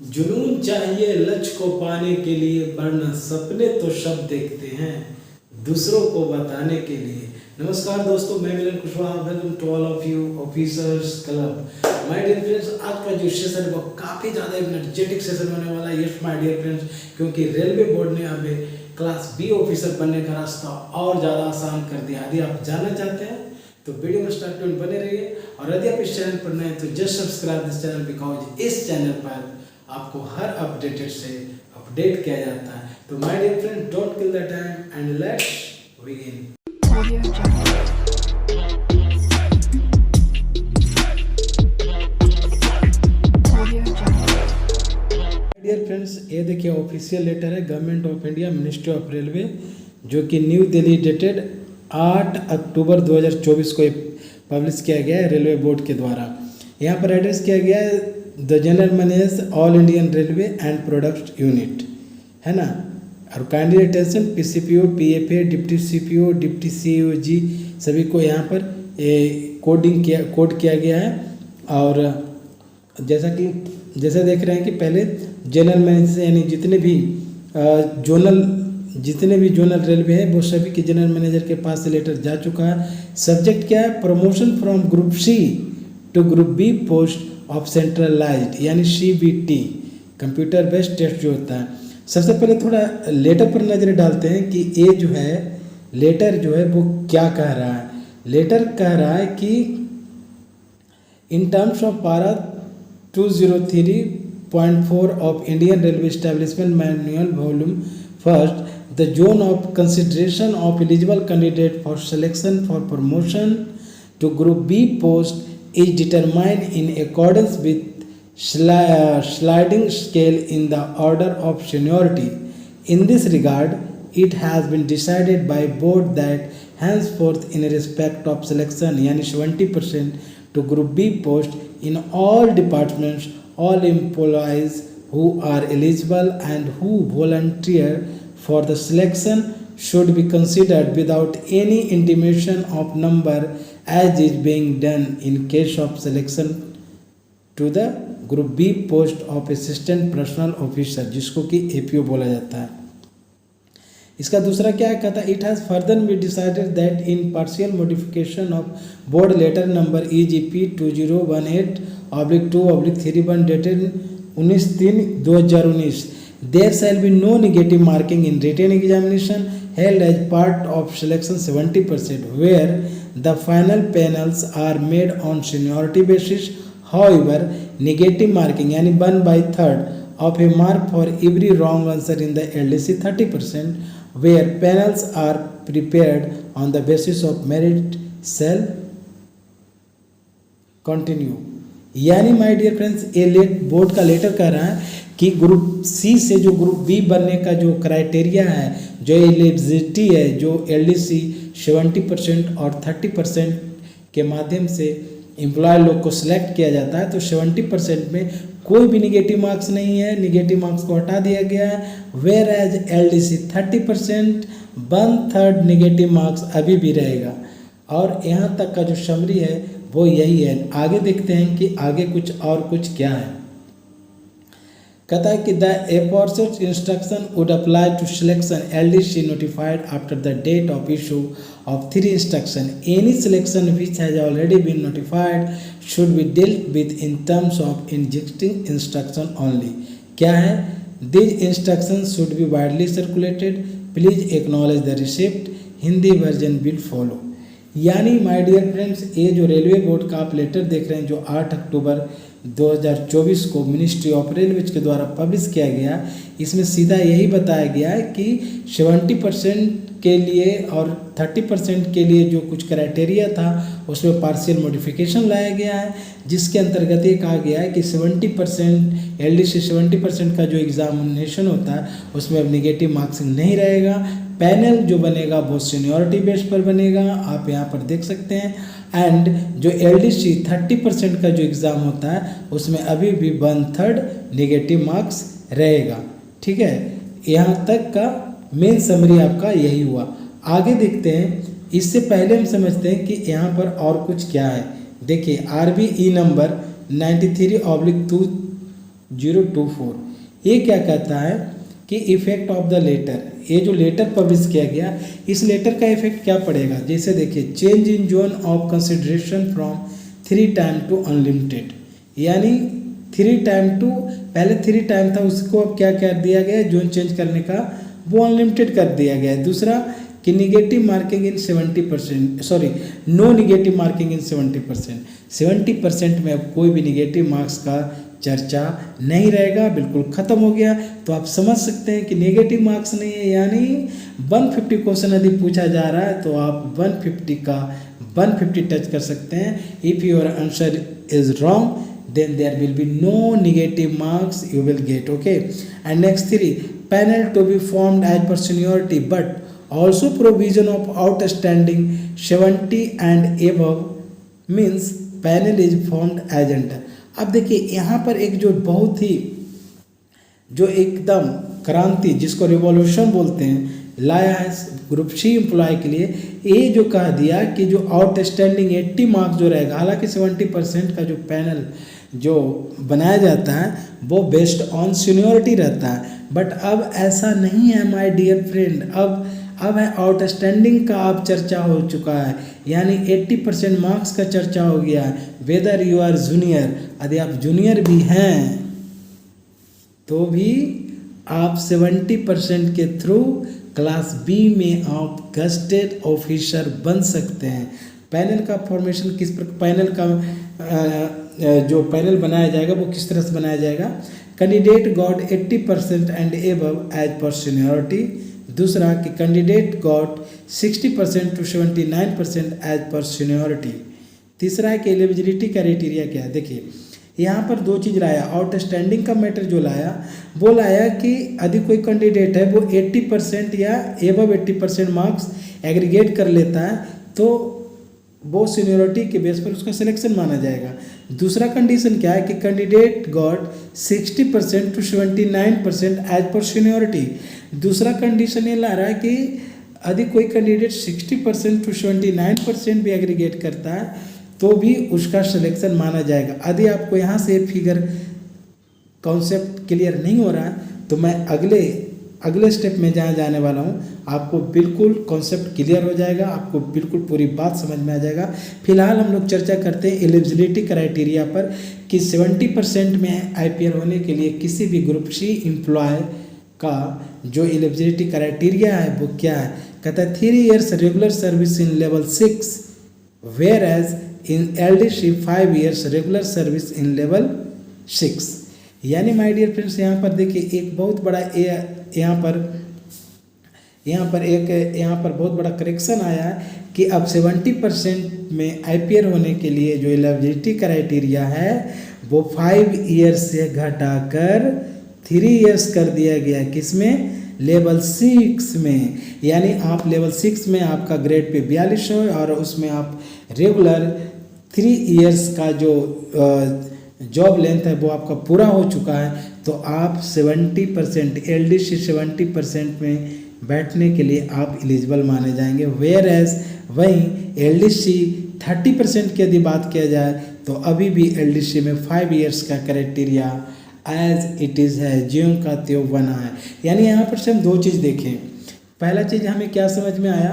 जुनून चाहिए लक्ष्य को पाने के लिए, वरना सपने तो सब देखते हैं दूसरों को बताने के लिए। नमस्कार दोस्तों, मैं Milan Kushwaha. Welcome to all of you officers club. My dear friends, आज का जो सेशन है वो काफ़ी ज़्यादा एनर्जेटिक सेशन होने वाला है। यस माय डियर फ्रेंड्स, क्योंकि रेलवे बोर्ड ने अभी क्लास बी ऑफिसर बनने का रास्ता और ज़्यादा आसान कर दिया। यदि आप जानना चाहते हैं तो वीडियो में स्टार्ट टू बने रहिए, और यदि आप इस चैनल पर नए हैं तो just subscribe this channel, because इस चैनल पर आपको हर अपडेटेड से अपडेट किया जाता है। तो my dear friend, don't kill the time and let's begin. Dear friends, ये देखिए ऑफिशियल लेटर है government of India, ministry of railway, जो कि न्यू दिल्ली डेटेड 8 अक्टूबर 2024 को पब्लिश किया गया है रेलवे बोर्ड के द्वारा। यहाँ पर एड्रेस किया गया है the general manager all Indian railway and product unit, है ना। और kindly attention, PCPO, PFA, deputy CPO, deputy COG, सभी को यहाँ पर कोड किया गया है। और जैसा देख रहे हैं कि पहले जनरल मैनेजर यानी जितने भी जोनल रेलवे है वो सभी के जनरल मैनेजर के पास से लेटर जा चुका है। सब्जेक्ट क्या है? Promotion from group C to group B post of centralized यानी CBT, कंप्यूटर बेस्ड टेस्ट जो होता है। सबसे पहले थोड़ा लेटर पर नज़र डालते हैं कि ये जो है लेटर जो है वो क्या कह रहा है। लेटर कह रहा है कि इन टर्म्स ऑफ पारा 203.4 of Indian railway establishment manual volume first, the zone of consideration of eligible candidate for selection for promotion to group B post is determined in accordance with sliding scale in the order of seniority. In this regard, it has been decided by board that henceforth in respect of selection yani 70% to group B post in all departments, all employees who are eligible and who volunteer for the selection should be considered without any intimation of number as is being done in case of selection to the group B post of assistant personal officer, जिसको कि APO बोला जाता है। इसका दूसरा क्या कहता है? It has further be decided that in partial modification of board letter number EGP 2018/2/31 dated 19/3/2019 there shall be no negative marking in written examination held as part of selection 70% where the final panels are made on seniority basis. However, negative marking yani 1/3 of a mark for every wrong answer in the LDC 30% where panels are prepared on the basis of merit shall continue. यानी my dear friends, ये board का letter कह रहा है कि group C से जो group B बनने का जो क्राइटेरिया है, जो एलिजिबिलिटी है, जो LDC 70% और 30% के माध्यम से एम्प्लॉय लोग को सिलेक्ट किया जाता है, तो 70% में कोई भी निगेटिव मार्क्स नहीं है, निगेटिव मार्क्स को हटा दिया गया है। Where as LDC 30%, 1/3 negative marks अभी भी रहेगा। और यहाँ तक का जो समरी है वो यही है। आगे देखते हैं कि आगे कुछ क्या है। कहता है कि the aforesaid instruction would apply to selection LDC notified after the date of issue of 3 instruction. Any selection which has already been notified should be dealt with in terms of existing instruction only. क्या है? These instructions should be widely circulated. Please acknowledge the receipt. Hindi version will follow. यानी my dear friends, ये जो railway board का आप letter देख रहे हैं जो 8 अक्टूबर 2024 को मिनिस्ट्री ऑफ रेलवे के द्वारा पब्लिश किया गया, इसमें सीधा यही बताया गया है कि 70% के लिए और 30% के लिए जो कुछ क्राइटेरिया था उसमें पार्शियल मॉडिफिकेशन लाया गया है, जिसके अंतर्गत ये कहा गया है कि 70% LDC 70% का जो एग्जामिनेशन होता है उसमें अब निगेटिव मार्क्सिंग नहीं रहेगा। पैनल जो बनेगा वो सीनियरिटी बेस पर बनेगा, आप यहाँ पर देख सकते हैं। एंड जो LDC 30% का जो एग्ज़ाम होता है उसमें अभी भी 1/3 निगेटिव मार्क्स रहेगा। ठीक है, यहाँ तक का मेन समरी आपका यही हुआ। आगे देखते हैं, इससे पहले हम समझते हैं कि यहाँ पर और कुछ क्या है। देखिए RBE नंबर 93/2 024। ये क्या कहता है कि इफेक्ट ऑफ द लेटर, ये जो लेटर पब्लिश किया गया इस लेटर का इफेक्ट क्या पड़ेगा। जैसे देखिए, change in zone of consideration from 3 time to unlimited, यानी 3 टाइम टू, पहले 3 टाइम था उसको अब क्या कर दिया गया, जोन चेंज करने का वो अनलिमिटेड कर दिया गया है। दूसरा कि negative marking in 70%, sorry no negative marking in 70%, 70% में अब कोई भी निगेटिव मार्क्स का चर्चा नहीं रहेगा, बिल्कुल ख़त्म हो गया। तो आप समझ सकते हैं कि नेगेटिव मार्क्स नहीं है, यानी 150 क्वेश्चन यदि पूछा जा रहा है तो आप 150 का 150 टच कर सकते हैं। If your answer is wrong then there will be no negative marks you will get, okay. And next 3, panel to be formed as per seniority but also provision of outstanding 70 and above means panel is formed as under। अब देखिए यहाँ पर एक जो बहुत ही जो एकदम क्रांति जिसको रिवॉल्यूशन बोलते हैं लाया है ग्रुप सी एम्प्लॉय के लिए, ये जो कह दिया कि जो आउटस्टैंडिंग 80 मार्क्स जो रहेगा, हालांकि 70% का जो पैनल जो बनाया जाता है वो बेस्ड ऑन सीनियरिटी रहता है, बट अब ऐसा नहीं है माय डियर फ्रेंड। अब है आउटस्टैंडिंग का अब चर्चा हो चुका है, यानी 80% मार्क्स का चर्चा हो गया है। वेदर यू आर जूनियर, यदि आप जूनियर भी हैं तो भी आप 70% के थ्रू क्लास बी में आप गस्टेड ऑफिसर बन सकते हैं। पैनल का फॉर्मेशन किस प्रकार, पैनल का जो पैनल बनाया जाएगा वो किस तरह से बनाया जाएगा। Candidate got 80% and above as per seniority. दूसरा कि candidate got 60% to 79% as per seniority. तीसरा है कि एलिजिबिलिटी क्राइटेरिया क्या है। देखिए यहाँ पर 2 चीज़ लाया, आउटस्टैंडिंग का मैटर जो लाया वो लाया कि यदि कोई कैंडिडेट है वो 80% या एबव 80% मार्क्स एग्रीगेट कर लेता है तो वो सीनियरिटी के बेस पर उसका सिलेक्शन माना जाएगा। दूसरा कंडीशन क्या है कि candidate got 60% to 79% as per seniority. दूसरा कंडीशन ये ला रहा है कि यदि कोई कैंडिडेट 60% टू 79% भी एग्रीगेट करता है तो भी उसका सिलेक्शन माना जाएगा। यदि आपको यहाँ से फिगर कॉन्सेप्ट क्लियर नहीं हो रहा है तो मैं अगले स्टेप में जहाँ जाने वाला हूँ आपको बिल्कुल कॉन्सेप्ट क्लियर हो जाएगा, आपको बिल्कुल पूरी बात समझ में आ जाएगा। फिलहाल हम लोग चर्चा करते हैं एलिजिबिलिटी क्राइटेरिया पर कि 70% में आईपीएल होने के लिए किसी भी ग्रुप सी एम्प्लॉय का जो एलिजिबिलिटी क्राइटेरिया है वो क्या है। कहता है 3 years regular service in level 6 where as in LDC 5 years regular service in level 6। यानी माय डियर फ्रेंड्स यहाँ पर देखिए एक बहुत बड़ा यहाँ पर बहुत बड़ा करेक्शन आया है कि अब 70% में आईपीएल होने के लिए जो एलिजिबिलिटी क्राइटेरिया है वो 5 years से घटाकर 3 years कर दिया गया। किसमें, लेवल 6 में। यानी आप लेवल 6 में आपका ग्रेड पे 42 हो और उसमें आप रेगुलर 3 years का जो जॉब लेंथ है वो आपका पूरा हो चुका है तो आप 70% LDC 70% में बैठने के लिए आप एलिजिबल माने जाएंगे। वेयर एज वहीं LDC 30% की यदि बात किया जाए तो अभी भी LDC में 5 years का क्राइटेरिया एज इट इज़ है, ज्यों का त्यों बना है। यानी यहाँ पर से हम 2 चीज़ देखें। पहला चीज़ हमें क्या समझ में आया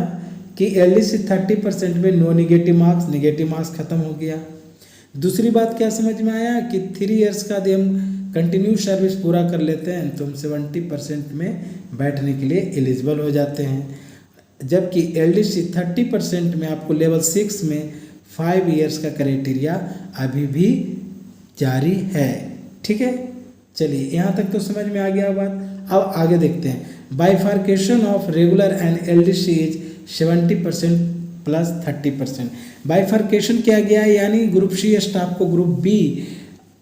कि LDC 30% में नो निगेटिव मार्क्स खत्म हो गया। दूसरी बात क्या समझ में आया कि 3 years का यदि हम कंटिन्यू सर्विस पूरा कर लेते हैं तो हम 70% में बैठने के लिए एलिजिबल हो जाते हैं, जबकि LDC 30% में आपको लेवल 6 में 5 years का क्राइटेरिया अभी भी जारी है। ठीक है, चलिए यहाँ तक तो समझ में आ गया बात। अब आगे देखते हैं। Bifurcation of regular and LDC is 70% plus 30%। Bifurcation किया गया है, यानी ग्रुप सी स्टाफ को ग्रुप बी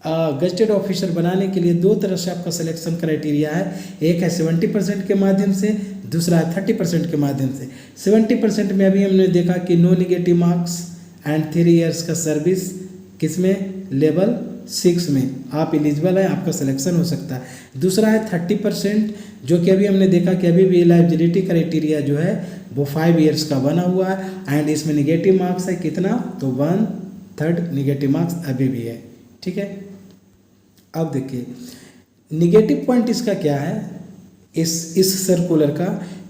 गस्टेड ऑफिसर बनाने के लिए 2 तरह से आपका सिलेक्शन क्राइटेरिया है। एक है 70% के माध्यम से, दूसरा है 30% के माध्यम से। 70% में अभी हमने देखा कि no negative marks and 3 years का सर्विस किसमें, लेवल 6 में आप एलिजिबल हैं, आपका सिलेक्शन हो सकता है। दूसरा है 30% जो कि अभी हमने देखा कि अभी भी एलिजिबिलिटी क्राइटेरिया जो है वो 5 years का बना हुआ है एंड इसमें निगेटिव मार्क्स है कितना, तो 1/3 निगेटिव मार्क्स अभी भी है। ठीक है, अब देखिए निगेटिव पॉइंट इसका क्या है, इस सर्कुलर का,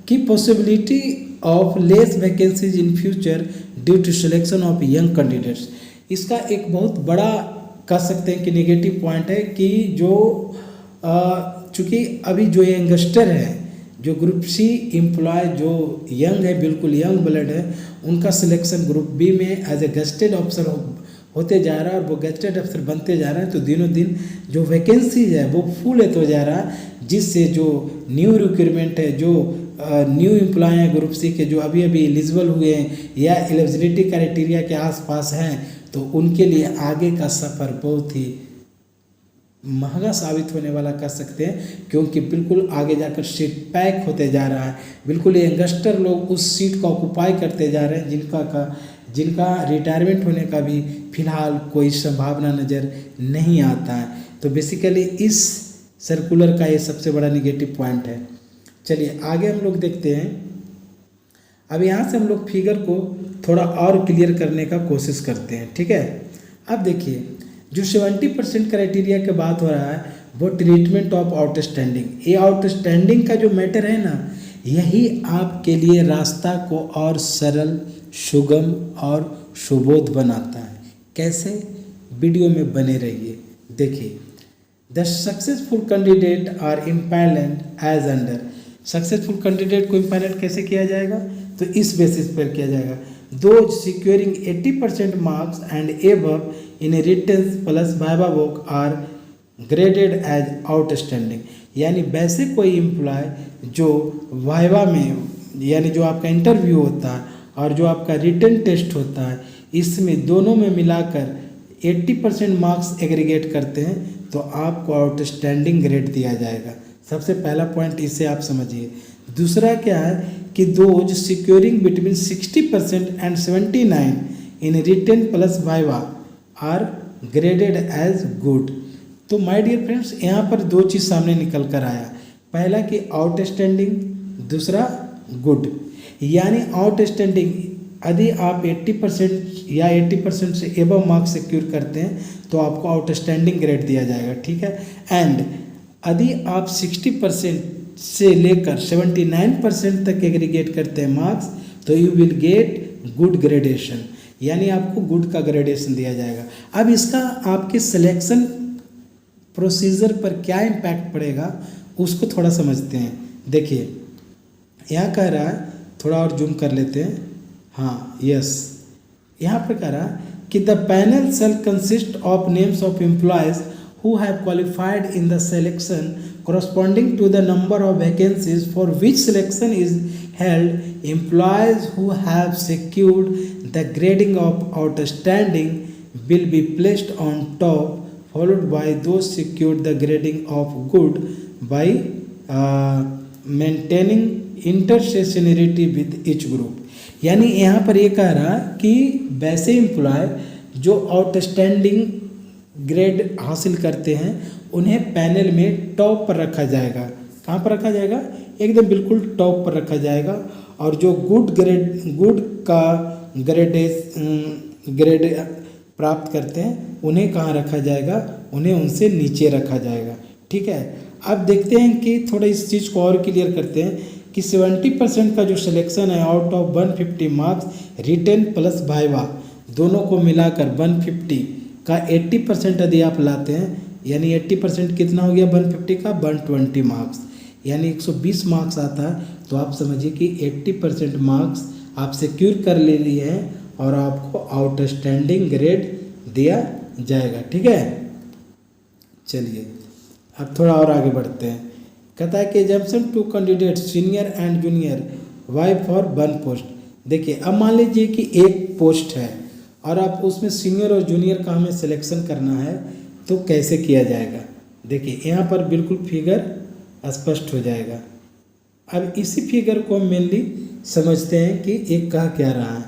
कि possibility of less vacancies in future due to selection of young candidates. इसका एक बहुत बड़ा कह सकते हैं कि निगेटिव पॉइंट है कि जो चूँकि अभी जो यंगस्टर है, जो ग्रुप सी एम्प्लॉय जो यंग है, बिल्कुल यंग ब्लड है, उनका सिलेक्शन ग्रुप बी में एज ए गेस्टेड ऑफिसर होते जा रहा है और वो गेस्टेड अफसर बनते जा रहे हैं। तो दिनों दिन जो वैकेंसीज है वो फुल होते जा रहा है, जिससे जो न्यू रिक्रूटमेंट है, जो न्यू एम्प्लॉय हैं ग्रुप सी के, जो अभी अभी एलिजिबल हुए हैं या एलिजिबिलिटी क्राइटेरिया के आसपास हैं, तो उनके लिए आगे का सफ़र बहुत ही महंगा साबित होने वाला कह सकते हैं, क्योंकि बिल्कुल आगे जाकर सीट पैक होते जा रहा है। बिल्कुल यंगस्टर लोग उस सीट को ऑक्युपाई करते जा रहे हैं, जिनका रिटायरमेंट होने का भी फिलहाल कोई संभावना नज़र नहीं आता है। तो बेसिकली इस सर्कुलर का ये सबसे बड़ा निगेटिव पॉइंट है। चलिए आगे हम लोग देखते हैं। अब यहाँ से हम लोग फिगर को थोड़ा और क्लियर करने का कोशिश करते हैं, ठीक है। अब देखिए, जो 70% क्राइटेरिया की बात हो रहा है वो ट्रीटमेंट ऑफ आउटस्टैंडिंग। ये आउटस्टैंडिंग का जो मैटर है ना, यही आपके लिए रास्ता को और सरल, सुगम और सुबोध बनाता है। कैसे? वीडियो में बने रहिए। देखिए, the successful candidate are empanelled as under. Successful candidate को इम्पैनल कैसे किया जाएगा? तो इस बेसिस पर किया जाएगा, those securing 80% marks and above in written plus viva work are graded as outstanding. यानी वैसे कोई एम्प्लॉय जो वाइवा में, यानी जो आपका इंटरव्यू होता है और जो आपका रिटन टेस्ट होता है, इसमें दोनों में मिलाकर 80% मार्क्स एग्रीगेट करते हैं तो आपको आउटस्टैंडिंग ग्रेड दिया जाएगा। सबसे पहला पॉइंट इसे आप समझिए। दूसरा क्या है कि those securing between 60% and 79 in written plus viva are graded as good. तो माय डियर फ्रेंड्स, यहाँ पर दो चीज़ सामने निकल कर आया। पहला कि आउटस्टैंडिंग, दूसरा गुड। यानी आउटस्टैंडिंग यदि आप 80% या 80% से एबव मार्क्स सिक्योर करते हैं तो आपको आउटस्टैंडिंग ग्रेड दिया जाएगा, ठीक है। एंड यदि आप 60% से लेकर 79% तक एग्रीगेट करते हैं मार्क्स तो you will get good gradation, यानी आपको गुड का ग्रेडेशन दिया जाएगा। अब इसका आपके सिलेक्शन प्रोसीजर पर क्या इम्पैक्ट पड़ेगा उसको थोड़ा समझते हैं। देखिए, यहाँ कह रहा है, थोड़ा और जूम कर लेते हैं, हाँ यस, यहाँ पर कह रहा है कि the panel shell consist of names of employees who have qualified in the selection corresponding to the number of vacancies for which selection is held. Employees who have secured the grading of outstanding will be placed on top, followed by those secured the grading of good by maintaining intersessionality with each group. यानी यहाँ पर ये कह रहा कि वैसे employ जो outstanding grade हासिल करते हैं उन्हें पैनल में टॉप पर रखा जाएगा। कहाँ पर रखा जाएगा? एकदम बिल्कुल टॉप पर रखा जाएगा। और जो गुड का ग्रेड प्राप्त करते हैं उन्हें कहाँ रखा जाएगा? उन्हें उनसे नीचे रखा जाएगा, ठीक है। अब देखते हैं कि थोड़ा इस चीज़ को और क्लियर करते हैं कि 70% का जो सिलेक्शन है out of 150 marks written plus viva दोनों को मिलाकर 150 का 80% यदि आप लाते हैं, यानी 80% कितना हो गया 150 का? 120 मार्क्स, यानी 120 मार्क्स आता है। तो आप समझिए कि 80% मार्क्स आप सिक्योर कर ले लिए हैं और आपको आउटस्टैंडिंग ग्रेड दिया जाएगा, ठीक है। चलिए अब थोड़ा और आगे बढ़ते हैं। कहता है कि exemption to candidate senior and junior vie for 1 post. देखिए, अब मान लीजिए कि एक पोस्ट है और आप उसमें सीनियर और जूनियर का हमें सिलेक्शन करना है तो कैसे किया जाएगा? देखिए, यहाँ पर बिल्कुल फिगर स्पष्ट हो जाएगा। अब इसी फिगर को हम मेनली समझते हैं कि एक कह क्या रहा है।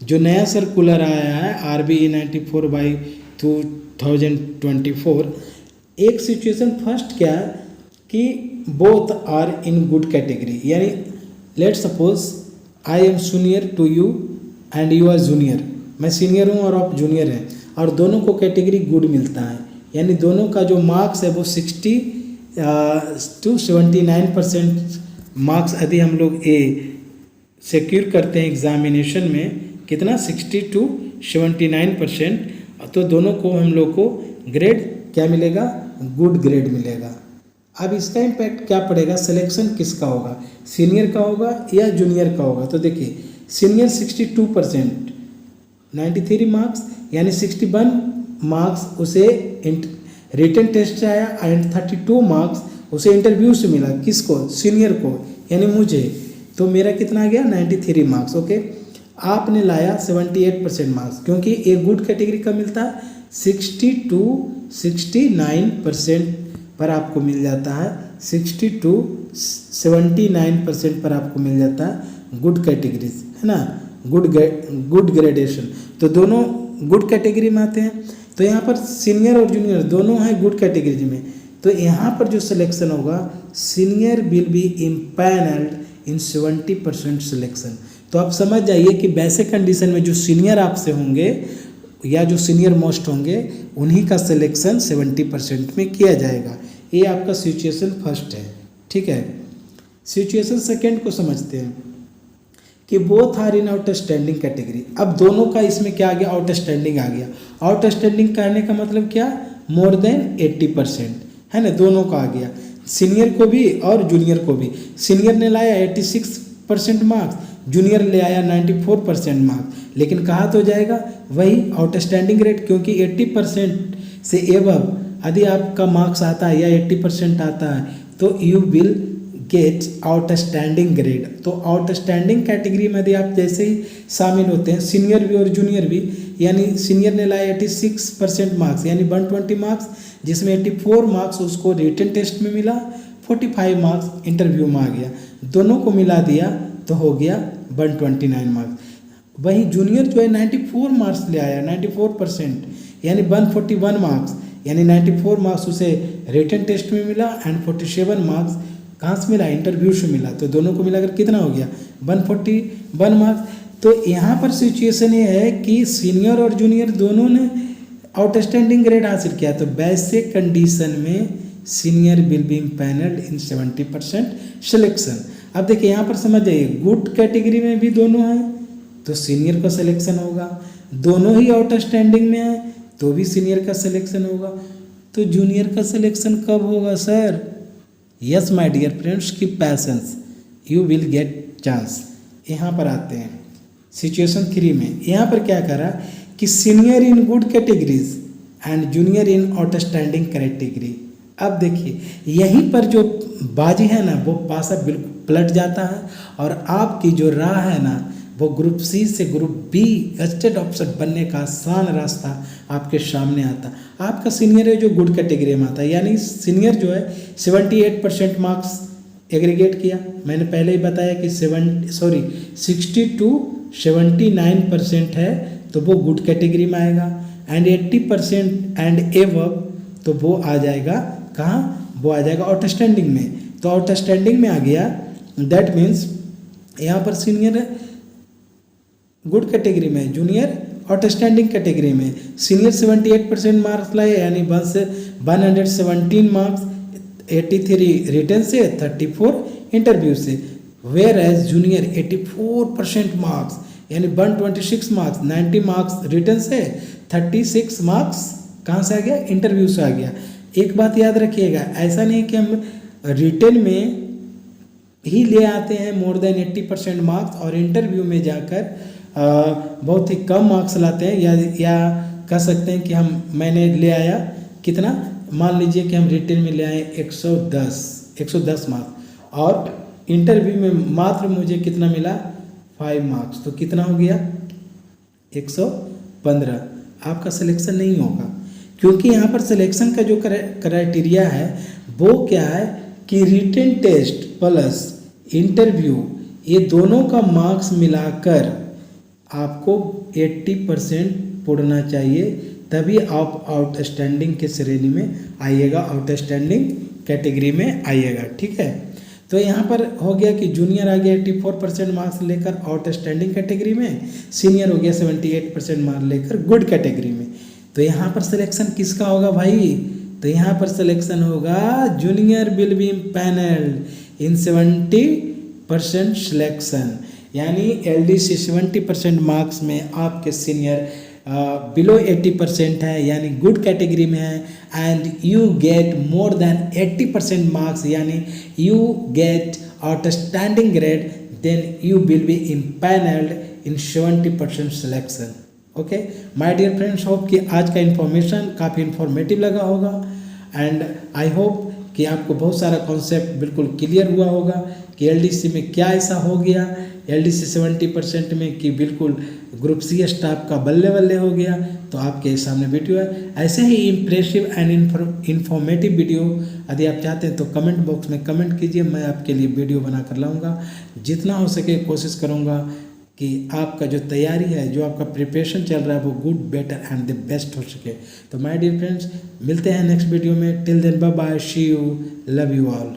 जो नया सर्कुलर आया है RBE 94/2024, एक सिचुएशन फर्स्ट क्या है कि both are in good category. यानी let suppose I am senior to you and you are junior. मैं सीनियर हूँ और आप जूनियर हैं और दोनों को कैटेगरी गुड मिलता है, यानी दोनों का जो मार्क्स है वो 60 टू 79% मार्क्स यदि हम लोग ए सिक्योर करते हैं एग्जामिनेशन में, कितना 60 to 79%, तो दोनों को हम लोग को ग्रेड क्या मिलेगा, गुड ग्रेड मिलेगा। अब इसका इम्पैक्ट क्या पड़ेगा, सिलेक्शन किसका होगा, सीनियर का होगा या जूनियर का होगा। तो देखिए सीनियर 62%, 93 मार्क्स यानी 61 मार्क्स उसे रिटन टेस्ट से आया एंड 32 मार्क्स उसे इंटरव्यू से मिला। किसको, सीनियर को, यानी मुझे। तो मेरा कितना आ गया 93 मार्क्स। ओके, आपने लाया 78% मार्क्स, क्योंकि एक गुड कैटेगरी का मिलता है 60 to 69% पर आपको मिल जाता है, 60 to 79% पर आपको मिल जाता है गुड कैटेगरीज, है ना, गुड ग्रेडेशन। तो दोनों गुड कैटेगरी में आते हैं। तो यहाँ पर सीनियर और जूनियर दोनों हैं गुड कैटेगरी में। तो यहाँ पर जो सिलेक्शन होगा, senior will be empanelled in 70% selection. तो आप समझ जाइए कि वैसे कंडीशन में जो सीनियर आपसे होंगे या जो सीनियर मोस्ट होंगे, उन्हीं का सिलेक्शन 70% में किया जाएगा। ये आपका सिचुएशन फर्स्ट है, ठीक है। सिचुएशन सेकेंड को समझते हैं कि both are in outstanding category. अब दोनों का इसमें क्या आ गया, आउटस्टैंडिंग आ गया। आउटस्टैंडिंग कहने का मतलब क्या, मोर देन 80%, है ना, दोनों का आ गया, सीनियर को भी और जूनियर को भी। सीनियर ने लाया 86% मार्क्स, जूनियर ले आया 94% मार्क्स, लेकिन कहा तो जाएगा वही आउटस्टैंडिंग रेट, क्योंकि 80% से एबव यदि आपका मार्क्स आता है या 80% आता है तो you will gate outstanding grade. तो आउटस्टैंडिंग कैटेगरी में यदि आप जैसे ही शामिल होते हैं, सीनियर भी और जूनियर भी, यानी सीनियर ने लाया 86% मार्क्स यानी 120 मार्क्स, जिसमें 84 मार्क्स उसको रिटन टेस्ट में मिला, 45 मार्क्स इंटरव्यू में आ गया, दोनों को मिला दिया तो हो गया 129 मार्क्स। वहीं जूनियर जो है 94 मार्क्स ले आया, 94% यानी 141 मार्क्स, यानी 94 मार्क्स उसे रिटन टेस्ट में मिला एंड 47 मार्क्स कहाँ से मिला, इंटरव्यू से मिला। तो दोनों को मिलाकर कितना हो गया 141 मार्क्स। तो यहाँ पर सिचुएशन ये है कि सीनियर और जूनियर दोनों ने आउटस्टैंडिंग ग्रेड हासिल किया। तो वैसे कंडीशन में senior will be empanelled in 70% selection. अब देखिए यहाँ पर समझ जाइए, गुड कैटेगरी में भी दोनों हैं तो सीनियर का सिलेक्शन होगा, दोनों ही आउटस्टैंडिंग में है तो भी सीनियर का सिलेक्शन होगा। तो जूनियर का सिलेक्शन कब होगा sir? Yes my dear friends, keep patience, you will get chance. यहाँ पर आते हैं सिचुएशन 3 में। यहाँ पर क्या करा कि senior in good categories and junior in outstanding category. अब देखिए यहीं पर जो बाजी है ना, वो पासा बिल्कुल पलट जाता है और आपकी जो राह है ना, वो ग्रुप सी से ग्रुप बी गस्टेड ऑफिसर बनने का आसान रास्ता आपके सामने आता। आपका सीनियर है जो गुड कैटेगरी में आता है, यानी सीनियर जो है 78% मार्क्स एग्रीगेट किया। मैंने पहले ही बताया कि 60 to 79% है तो वो गुड कैटेगरी में आएगा, एंड 80% एंड एबव तो वो आ जाएगा कहाँ, वो आ जाएगा आउटस्टैंडिंग में। तो आउटस्टैंडिंग में आ गया, दैट मीन्स यहाँ पर सीनियर है गुड कैटेगरी में, जूनियर आउटस्टैंडिंग कैटेगरी में। सीनियर 78% मार्क्स लाए यानी 117 मार्क्स, 83 रिटन से, 34 इंटरव्यू से। वेयर एज जूनियर 84% मार्क्स यानी 126 मार्क्स, 90 मार्क्स रिटन से, 36 मार्क्स कहाँ से आ गया, इंटरव्यू से आ गया। एक बात याद रखिएगा, ऐसा नहीं कि हम रिटन में ही ले आते हैं मोर देन 80% मार्क्स और इंटरव्यू में जाकर बहुत ही कम मार्क्स लाते हैं, या कह सकते हैं कि मैंने ले आया कितना, मान लीजिए कि हम रिटन में ले आए 110 मार्क्स और इंटरव्यू में मात्र मुझे कितना मिला 5 मार्क्स, तो कितना हो गया 115। आपका सिलेक्शन नहीं होगा, क्योंकि यहाँ पर सिलेक्शन का जो क्राइटेरिया है वो क्या है कि रिटन टेस्ट प्लस इंटरव्यू ये दोनों का मार्क्स मिलाकर आपको 80% पढ़ना चाहिए, तभी आप आउटस्टैंडिंग के श्रेणी में आइएगा, आउटस्टैंडिंग कैटेगरी में आइएगा, ठीक है। तो यहाँ पर हो गया कि जूनियर आ गया 84% मार्क्स लेकर आउटस्टैंडिंग कैटेगरी में, सीनियर हो गया 78% मार्क्स लेकर गुड कैटेगरी में। तो यहाँ पर सिलेक्शन किसका होगा भाई, तो यहाँ पर सिलेक्शन होगा junior will be panelled in 70% selection, यानी LDC 70% मार्क्स में आपके सीनियर बिलो 80% है यानी गुड कैटेगरी में है, and you get more than 80% marks यानी you get outstanding grade, then you will be empanelled in 70% selection. Okay my dear friends, hope कि आज का इन्फॉर्मेशन काफ़ी इन्फॉर्मेटिव लगा होगा, एंड आई होप कि आपको बहुत सारा कॉन्सेप्ट बिल्कुल क्लियर हुआ होगा कि LDC में क्या ऐसा हो गया, LDC 70% में कि बिल्कुल ग्रुप सी स्टाफ का बल्ले बल्ले हो गया। तो आपके सामने वीडियो है, ऐसे ही इम्प्रेसिव एंड इन्फॉर्मेटिव वीडियो यदि आप चाहते हैं तो कमेंट बॉक्स में कमेंट कीजिए, मैं आपके लिए वीडियो बना कर लाऊंगा। जितना हो सके कोशिश करूंगा कि आपका जो तैयारी है, जो आपका प्रिपरेशन चल रहा है वो good, better and the best हो सके। तो माय डियर फ्रेंड्स, मिलते हैं नेक्स्ट वीडियो में। Till then bye bye, see you, love you all.